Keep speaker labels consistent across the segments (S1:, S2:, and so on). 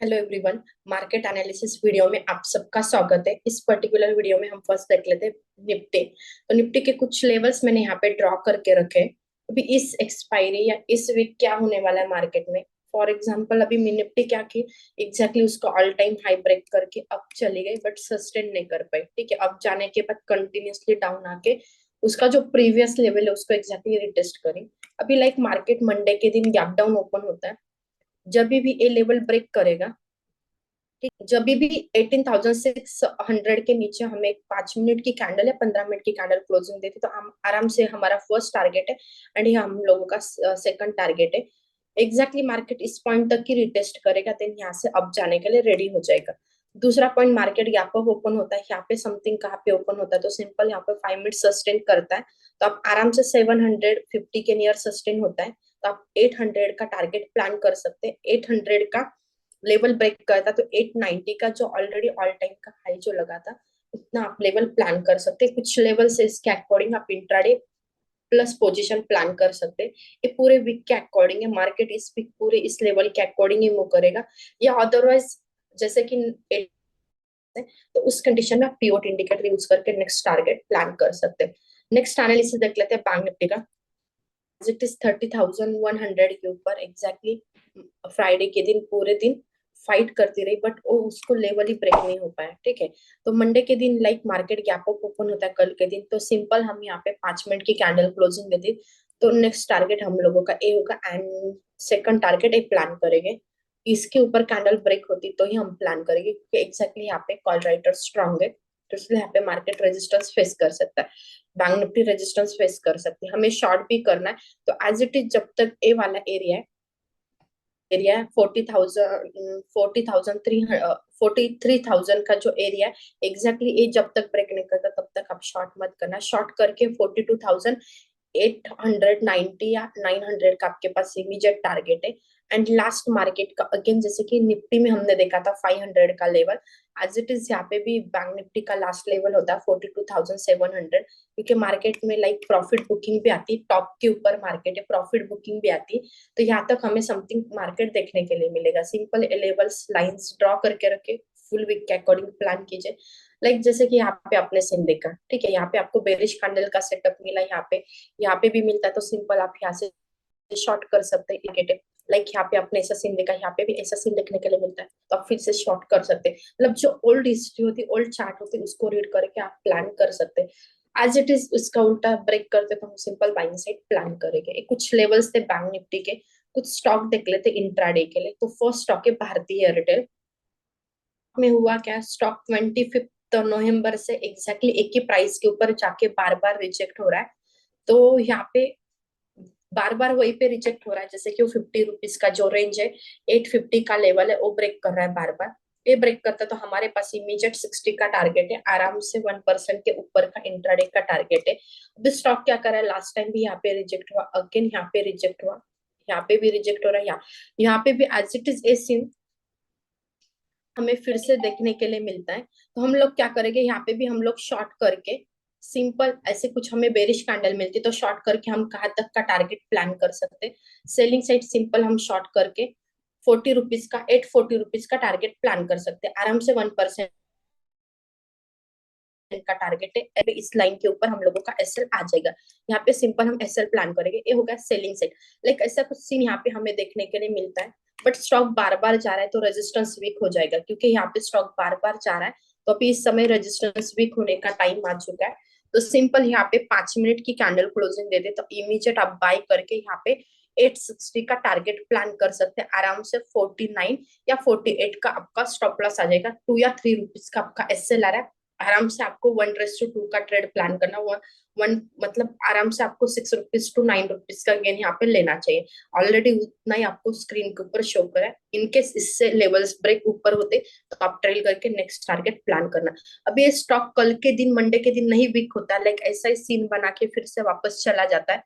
S1: Hello everyone. Market analysis video में आप सबका स्वागत है। इस पर्टिकुलर वीडियो में हम फर्स्ट देख लेते हैं निफ्टी। तो निफ्टी के कुछ लेवल्स मैंने यहाँ पे ड्रॉ करके रखे हैं। अभी इस एक्सपायरी या इस वीक क्या होने वाला है मार्केट में। फॉर एग्जांपल अभी निफ्टी क्या की एग्जैक्टली उसका ऑल टाइम हाई ब्रेक करके अब चली गई बट सस्टेन नहीं कर पाई। ठीक है, अब जाने के बाद कंटिन्यूसली डाउन आके उसका जो प्रीवियस लेवल है उसको एग्जैक्टली रिटेस्ट करें। अभी लाइक मार्केट मंडे के दिन गैप डाउन ओपन होता है। जब भी ये लेवल ब्रेक करेगा, ठीक, जब भी 18,600 के नीचे हमें 5 मिनट की कैंडल या 15 मिनट की कैंडल क्लोजिंग देती तो हम आराम से हमारा फर्स्ट टारगेट है एंड ये हम लोगों का सेकंड टारगेट है। एग्जैक्टली मार्केट इस पॉइंट तक की रिटेस्ट करेगा देन यहाँ से अप जाने के लिए रेडी हो जाएगा। दूसरा पॉइंट, मार्केट यहाँ पर ओपन होता है, यहाँ पे समथिंग कहाँ पे ओपन होता है तो सिंपल यहाँ पे 5 मिनट सस्टेन करता है तो आप आराम से 750 के नियर सस्टेन होता है तो आप 800 का टारगेट प्लान कर सकते हैं। 800 का लेवल ब्रेक करता तो 890 का जो ऑलरेडी ऑल टाइम का हाई जो लगा था उतना आप लेवल प्लान कर सकते हैं। कुछ लेवल से इसके अकॉर्डिंग आप इंट्राडे प्लस पोजीशन प्लान कर सकते हैं। ये पूरे वीक के अकॉर्डिंग है, मार्केट इस वीक पूरे इस लेवल के अकॉर्डिंग ही मूव करेगा या अदरवाइज जैसे कि तो उस कंडीशन में आप पीवोट इंडिकेटर यूज करके नेक्स्ट टारगेट प्लान कर सकते हैं। नेक्स्ट एनालिसिस देख लेते हैं बैंक निफ्टी का। इट इज 30,100 के ऊपर एग्जैक्टली फ्राइडे के दिन पूरे दिन फाइट करती रही बट वो उसको लेवल ही ब्रेक नहीं हो पाया। ठीक है, तो मंडे के दिन like market gap up open होता है कल के दिन तो सिंपल हम यहाँ पे 5 मिनट की कैंडल क्लोजिंग देते तो नेक्स्ट टारगेट हम लोगों का ए होगा एंड सेकंड टारगेट एक प्लान करेंगे। इसके ऊपर कैंडल ब्रेक होती तो ही हम प्लान करेंगे क्योंकि एग्जैक्टली यहाँ पे कॉल राइटर स्ट्रांग है तो इसलिए यहाँ पे मार्केट रेजिस्टेंस फेस कर सकता है। बैंक निफ्टी रेजिस्टेंस फेस कर सकती है, हमें शॉर्ट भी करना है तो एज इट इज जब तक ए वाला एरिया है 43,000 का जो एरिया है एग्जैक्टली ये जब तक ब्रेक नहीं करता तब तक आप शॉर्ट मत करना। शॉर्ट करके 42,890 या 900 का आपके पास इमीडिएट टारगेट है। एंड लास्ट मार्केट का अगेन जैसे कि निफ्टी में हमने देखा था 500 का लेवल, एज इट इज यहाँ पे भी बैंक निफ्टी का लास्ट लेवल होता है 42,700 क्योंकि मार्केट में लाइक प्रॉफिट बुकिंग भी आती है, टॉप के ऊपर मार्केट है प्रॉफिट बुकिंग भी आती है तो यहाँ तक हमें समथिंग मार्केट देखने के लिए मिलेगा। सिंपल लेवल्स लाइंस ड्रॉ करके रखे, फुल वीक के अकॉर्डिंग प्लान कीजिए। जैसे कि यहाँ पे आपने सेम देखा, ठीक है, यहाँ पे आपको बेरिश कैंडल का सेटअप मिला, यहाँ पे भी मिलता है तो सिंपल आप यहाँ से शॉर्ट कर सकते हैं इंडिकेटर। यहाँ पे आपने ऐसा सीन देखा, यहाँ पे भी ऐसा सीन देखने के लिए मिलता है तो आप फिर से शॉर्ट कर सकते हैं। जो ओल्ड हिस्ट्री होती है, ओल्ड चार्ट होती है उसको रीड करके आप प्लान कर सकते हैं। एज इट इज उसका उल्टा ब्रेक करते तो हम सिंपल बाइंग साइड प्लान करेंगे। कुछ लेवल्स थे बैंक निफ्टी के, कुछ स्टॉक देख लेते इंट्राडे के लिए। तो फर्स्ट स्टॉक है भारतीय एयरटेल। में हुआ क्या, स्टॉक 25 नवंबर से एग्जैक्टली एक ही प्राइस के ऊपर जाके बार बार रिजेक्ट हो रहा है तो यहाँ पे बार बार वही पे रिजेक्ट हो रहा है। जैसे कि वो 50 रुपीज का जो रेंज है 850 का लेवल है वो ब्रेक कर रहा है बार बार। ये ब्रेक करता है तो हमारे पास इमीडिएट 60 का टारगेट है, आराम से 1% के ऊपर का इंट्राडे का टारगेट है। अब स्टॉक क्या कर रहा है, लास्ट टाइम भी यहाँ पे रिजेक्ट हुआ, अगेन यहाँ पे रिजेक्ट हुआ, यहाँ पे भी रिजेक्ट हो रहा है, यहाँ पे भी as it is a scene हमें फिर से देखने के लिए मिलता है। तो हम लोग क्या करेंगे, यहाँ पे भी हम लोग शॉर्ट करके सिंपल ऐसे कुछ हमें बेरिश कैंडल मिलती तो शॉर्ट करके हम कहाँ तक का टारगेट प्लान कर सकते। सेलिंग साइड सिंपल हम शॉर्ट करके 40 रुपीज का 840 रुपीज का टारगेट प्लान कर सकते हैं। आराम से 1% का टारगेट है, अभी इस लाइन के ऊपर हम लोगों का एसएल आ जाएगा। यहाँ पे सिंपल हम एसएल प्लान करेंगे, ये होगा सेलिंग साइड। ऐसा कुछ सीन यहाँ पे हमें देखने के लिए मिलता है बट स्टॉक बार बार जा रहा है तो रेजिस्टेंस वीक हो जाएगा क्योंकि यहाँ पे स्टॉक बार बार जा रहा है तो अभी इस समय रेजिस्टेंस वीक होने का टाइम आ चुका है। तो सिंपल यहाँ पे 5 मिनट की कैंडल क्लोजिंग दे दे तो इमीडिएट आप बाय करके यहाँ पे 860 का टारगेट प्लान कर सकते हैं। आराम से 49 या 48 का आपका स्टॉप लॉस आ जाएगा, 2 या 3 रुपीज का आपका एसएल आ रहा है। आराम से आपको 1:2 का ट्रेड प्लान करना हुआ, वन मतलब आराम से आपको 6 रुपीज to 9 रुपीज का गेन यहाँ पे लेना चाहिए। ऑलरेडी उतना ही आपको स्क्रीन के ऊपर शो करा है। इनकेस इससे लेवल्स ब्रेक ऊपर होते तो आप ट्रेल करके नेक्स्ट टारगेट प्लान करना। अब ये स्टॉक कल के दिन मंडे के दिन नहीं वीक होता, ऐसा ही सीन बना के फिर से वापस चला जाता है।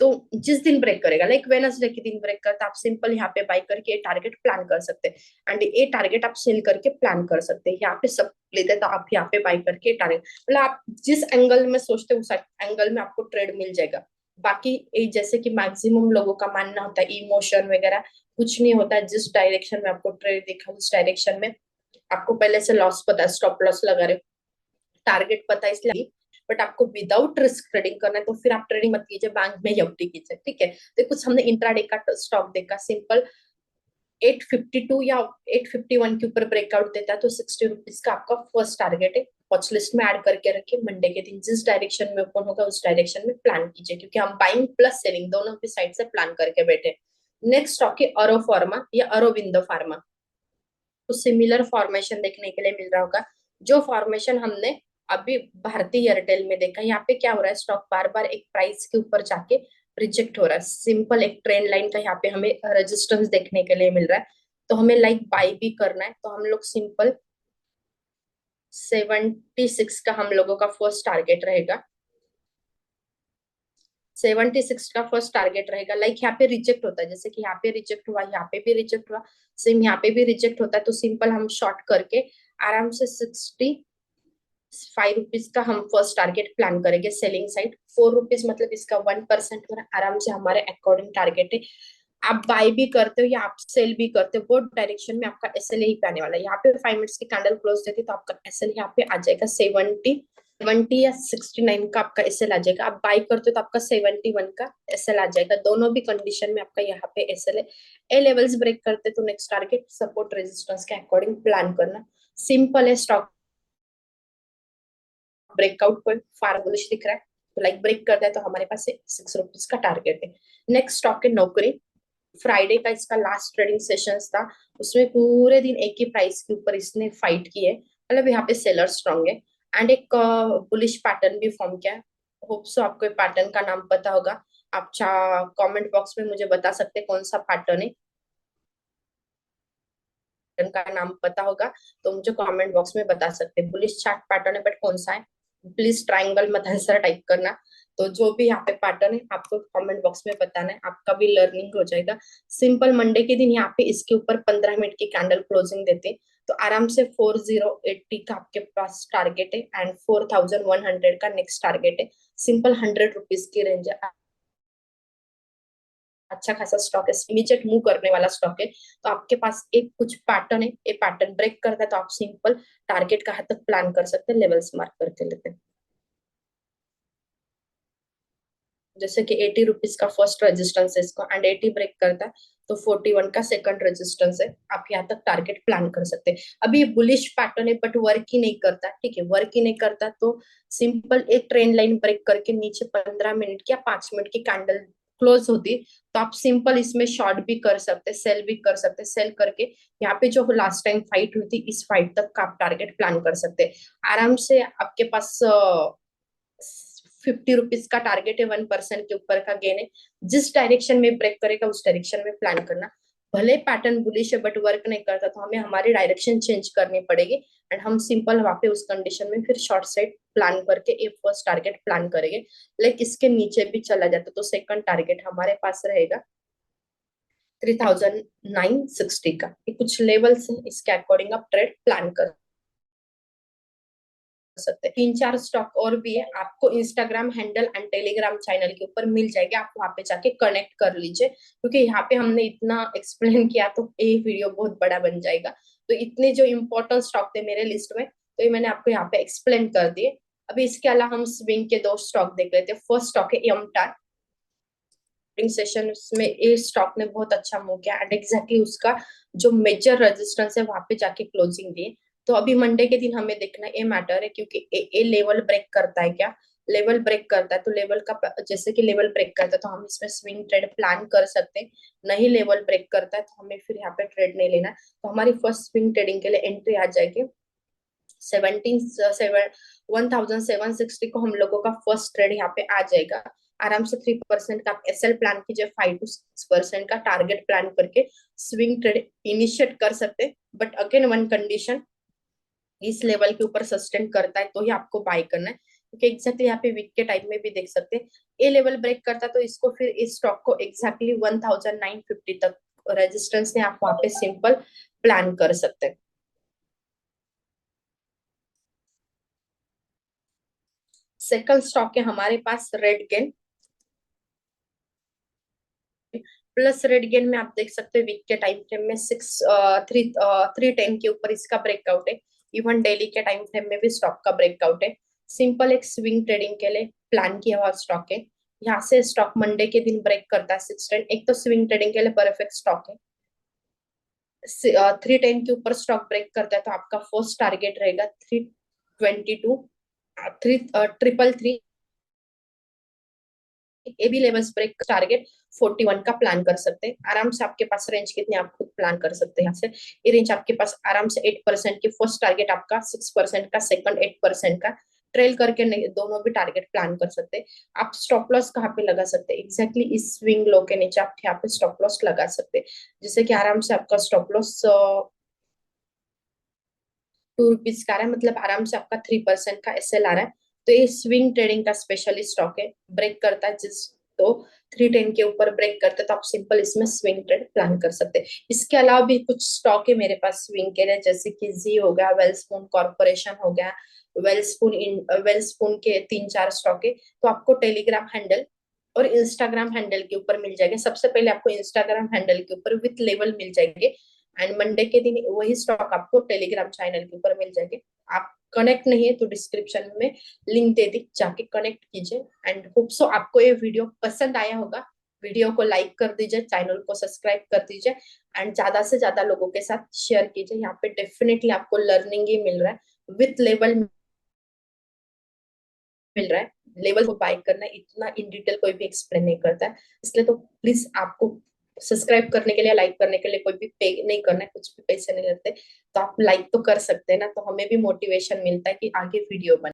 S1: तो जिस दिन ब्रेक करेगा वेनसडे के दिन ब्रेक करता आप सिंपल यहाँ पे बाय करके ये टारगेट प्लान कर सकते हैं एंड ये टारगेट आप सेल करके प्लान कर सकते हैं। यहाँ पे सब लेते तो आप यहाँ पे बाय करके टारगेट आप जिस एंगल में सोचते उस एंगल में आपको ट्रेड मिल जाएगा। बाकी जैसे कि मैक्सिमम लोगों का मानना होता है इमोशन वगैरह कुछ नहीं होता है, जिस डायरेक्शन में आपको ट्रेड दिखा उस डायरेक्शन में आपको पहले से लॉस पता है, स्टॉप लॉस लगा रहे हो, टारगेट पता है, इसलिए बट आपको विदाउट रिस्क ट्रेडिंग करना है तो फिर आप ट्रेडिंग मत कीजिए, बैंक में एफडी कीजिए, ठीक है। तो कुछ हमने इंट्राडे का स्टॉक देखा, सिंपल 852 या 851 के ऊपर ब्रेकआउट देता है तो 60 रुपीज का आपका फर्स्ट टारगेट है, वॉच लिस्ट में ऐड करके रखिए। मंडे के दिन जिस डायरेक्शन में ओपन होगा उस डायरेक्शन में प्लान कीजिए, क्योंकि हम बाइंग प्लस सेलिंग दोनों भी साइड से प्लान करके बैठे। नेक्स्ट स्टॉक है अरो फार्मा या अरोबिंदो फार्मा। तो सिमिलर फॉर्मेशन देखने के लिए मिल रहा होगा, जो फॉर्मेशन हमने अभी भारतीय एयरटेल में देखा। यहाँ पे क्या हो रहा है, स्टॉक बार बार एक प्राइस के ऊपर जाके रिजेक्ट हो रहा है, सिंपल एक ट्रेंड लाइन का यहाँ पे हमें रेजिस्टेंस देखने के लिए मिल रहा है। तो हमें लाइक बाई भी करना है, तो हम लोग सिंपल 76 का हम लोगों का फर्स्ट टारगेट रहेगा, 76 का फर्स्ट टारगेट रहेगा। लाइक यहाँ पे रिजेक्ट होता है, जैसे कि यहाँ पे रिजेक्ट हुआ, यहाँ पे भी रिजेक्ट हुआ, सेम यहाँ पे भी रिजेक्ट होता है, तो सिंपल हम शॉर्ट करके आराम से 65 रुपीज का हम फर्स्ट टारगेट प्लान करेंगे सेलिंग साइड। 4 रुपीज मतलब इसका 1% हो रहा है, आराम से हमारे अकॉर्डिंग टारगेट है। आप बाय भी करते हो या आप सेल भी करते हो, बोथ डायरेक्शन में आपका एसएल ही पे आने वाला है। यहाँ पे 5 मिनट्स की कैंडल क्लोज देती तो आपका एसएल यहाँ पे आ जाएगा 70 या 69 का आपका एसएल आ जाएगा। आप बाय करते हो तो आपका 71 का एसएल आ जाएगा, दोनों भी कंडीशन में आपका यहाँ पे एसएल है। ए लेवल्स ब्रेक करते तो नेक्स्ट टारगेट सपोर्ट रेजिस्टेंस के अकॉर्डिंग प्लान करना सिंपल है। स्टॉक ब्रेकआउट कोई फार बुलिश दिख रहा है तो लाइक ब्रेक करता है तो हमारे पास 6 रुपीज का टारगेट है। नेक्स्ट स्टॉक है नौकरी। फ्राइडे का इसका लास्ट ट्रेडिंग सेशंस था, उसमें पूरे दिन एक ही प्राइस के ऊपर इसने फाइट की है, मतलब यहाँ पे सेलर स्ट्रांग है एंड एक बुलिश पैटर्न भी फॉर्म किया है। होप सो आपको पैटर्न का नाम पता होगा, आप कमेंट बॉक्स में मुझे बता सकते हैं कौन सा पैटर्न है, पैटर्न का नाम पता होगा तो मुझे कमेंट बॉक्स में बता सकते हैं। बुलिश चार्ट पैटर्न है बट कौन सा है, प्लीज ट्राइंगल मत आंसर टाइप करना। तो जो भी यहाँ पे पैटर्न है आपको कमेंट बॉक्स में बताना है, आपका भी लर्निंग हो जाएगा। सिंपल मंडे के दिन यहाँ पे इसके ऊपर 15 मिनट की कैंडल क्लोजिंग देते हैं तो आराम से 4080 का आपके पास टारगेट है एंड 4100 का नेक्स्ट टारगेट है। सिंपल 100 रुपीज की रेंज है, अच्छा खासा स्टॉक है, इमीडिएट मूव करने वाला स्टॉक है। तो आपके पास एक कुछ पैटर्न है, ये पैटर्न ब्रेक करता है तो आप सिंपल टारगेट कहाँ तक प्लान कर सकते हैं, लेवल्स मार्क करके लेते हैं। जैसे कि 80 रुपीज का फर्स्ट रेजिस्टेंस है इसको एंड 80 ब्रेक करता है तो 41 का सेकंड रेजिस्टेंस है, आप यहाँ तक टारगेट प्लान कर सकते हैं। अभी ये बुलिश पैटर्न है बट वर्क ही नहीं करता, ठीक है, वर्क ही नहीं करता तो सिंपल एक ट्रेंड लाइन ब्रेक करके नीचे 15 मिनट या 5 मिनट की कैंडल क्लोज होती तो आप सिंपल इसमें शॉर्ट भी कर सकते, सेल भी कर सकते, सेल करके यहाँ पे जो लास्ट टाइम फाइट हुई थी इस फाइट तक का आप टारगेट प्लान कर सकते हैं। आराम से आपके पास 50 रुपीज का टारगेट है, 1% के ऊपर का गेन है। जिस डायरेक्शन में ब्रेक करेगा उस डायरेक्शन में प्लान करना। भले पैटर्न बुलिश है बट वर्क नहीं करता तो हमें हमारी डायरेक्शन चेंज करनी पड़ेगी एंड हम सिंपल वहां पे उस कंडीशन में फिर शॉर्ट साइड प्लान करके एक फर्स्ट टारगेट प्लान करेंगे। लाइक इसके नीचे भी चला जाता तो सेकंड टारगेट हमारे पास रहेगा 3960 का। ये कुछ लेवल्स हैं, इसके अकॉर्डिंग आप ट्रेड प्लान कर सकते हैं। 3 4 स्टॉक और भी है, आपको Instagram handle and Telegram channel के ऊपर मिल जाएगा, आप वहां पे जाके कनेक्ट कर लीजिए, क्योंकि यहाँ पे हमने इतना एक्सप्लेन किया तो ये वीडियो बहुत बड़ा बन जाएगा। तो इतने जो इम्पोर्टेंट स्टॉक थे मेरे लिस्ट में तो ये मैंने आपको यहाँ पे एक्सप्लेन कर दिए। अभी इसके अलावा हम स्विंग के 2 स्टॉक देख लेते हैं। फर्स्ट स्टॉक है एमटार। सेशन में ये स्टॉक ने बहुत अच्छा मूव किया एंड एग्जैक्टली उसका जो मेजर रेजिस्टेंस है वहां पे जाके क्लोजिंग दी। तो अभी मंडे के दिन हमें देखना ये मैटर है, क्योंकि ए लेवल ब्रेक करता है क्या, लेवल ब्रेक करता है तो लेवल का जैसे कि लेवल ब्रेक करता है तो हम इसमें स्विंग ट्रेड प्लान कर सकते हैं। नहीं लेवल ब्रेक करता है तो हमें फिर यहाँ पे ट्रेड नहीं लेना। तो हमारी फर्स्ट स्विंग ट्रेडिंग के लिए एंट्री आ जाएगी 1760 को हम लोगों का फर्स्ट ट्रेड यहाँ पे आ जाएगा। आराम से 3% का आप एसएल प्लान कीजिए, 5 to 6% का टारगेट प्लान करके स्विंग ट्रेड इनिशिएट कर सकते। बट अगेन वन कंडीशन, इस लेवल के ऊपर सस्टेन करता है तो ही आपको बाय करना है, क्योंकि एग्जैक्टली यहाँ पे वीक के टाइम में भी देख सकते हैं ये लेवल ब्रेक करता है तो इसको फिर इस स्टॉक को एग्जैक्टली 1950 तक रेजिस्टेंस है, आप वहां पे सिंपल प्लान कर सकते हैं। सेकंड स्टॉक है हमारे पास red gain. Plus red gain में आप देख सकते हैं वीक के टाइम फ्रेम में 310 के ऊपर इसका ब्रेकआउट है। इवन डेली के टाइम फ्रेम में भी स्टॉक का ब्रेकआउट है। सिंपल एक स्विंग ट्रेडिंग के लिए प्लान किया हुआ स्टॉक है। यहाँ से स्टॉक मंडे के दिन ब्रेक करता है 610, एक तो स्विंग ट्रेडिंग के लिए परफेक्ट स्टॉक है। 310 के ऊपर स्टॉक ब्रेक करता है तो आपका फर्स्ट टारगेट रहेगा 322, 333। ये भी लेवल्स ब्रेक टारगेट 41 का प्लान कर सकते हैं आराम से। आपके पास रेंज कितनी आप खुद प्लान कर सकते हैं यहाँ से। ये रेंज आपके पास आराम से 8% की, फर्स्ट टारगेट आपका 6% का, सेकंड 8% का। ट्रेल करके नहीं, दोनों भी टारगेट प्लान कर सकते हैं। आप स्टॉप लॉस कहाँ पे लगा सकते हैं, एग्जैक्टली इस स्विंग लो के नीचे आप यहाँ पे स्टॉप लॉस लगा सकते हैं, जिससे कि आराम से आपका स्टॉप लॉस 2 रुपीज का आ रहा है, मतलब आराम से आपका 3% का एसएल आ रहा है। तो ये स्विंग ट्रेडिंग का स्पेशली स्टॉक है। ब्रेक करता है जिस तो 310 के ऊपर ब्रेक करते हैं तो आप सिंपल इसमें स्विंग ट्रेड प्लान कर सकते हैं। इसके अलावा भी कुछ स्टॉक है मेरे पास स्विंग के लिए, जैसे कि जी हो गया, वेलस्पून कॉर्पोरेशन हो गया, वेलस्पून के 3-4 स्टॉक है। तो आपको टेलीग्राम हैंडल और इंस्टाग्राम हैंडल के ऊपर मिल जाएंगे। सबसे पहले आपको इंस्टाग्राम हैंडल के ऊपर विथ लेवल मिल जाएंगे, एंड मंडे के दिन वही स्टॉक आपको टेलीग्राम चैनल के ऊपर मिल जाएंगे। आप कनेक्ट नहीं है तो डिस्क्रिप्शन में लिंक दे दी, जाके कनेक्ट कीजिए। एंड होप सो आपको ये वीडियो पसंद आया होगा। वीडियो को लाइक कर दीजिए, चैनल को सब्सक्राइब कर दीजिए, एंड ज्यादा से ज्यादा लोगों के साथ शेयर कीजिए। यहाँ पे डेफिनेटली आपको लर्निंग ही मिल रहा है, विथ लेवल मिल रहा है। लेवल को बाय करना इतना इन डिटेल कोई भी एक्सप्लेन नहीं करता है, इसलिए तो प्लीज आपको सब्सक्राइब करने के लिए, लाइक करने के लिए कोई भी पे नहीं करना है, कुछ भी पैसे नहीं लगते। तो आप लाइक तो कर सकते हैं ना, तो हमें भी मोटिवेशन मिलता है कि आगे वीडियो बने।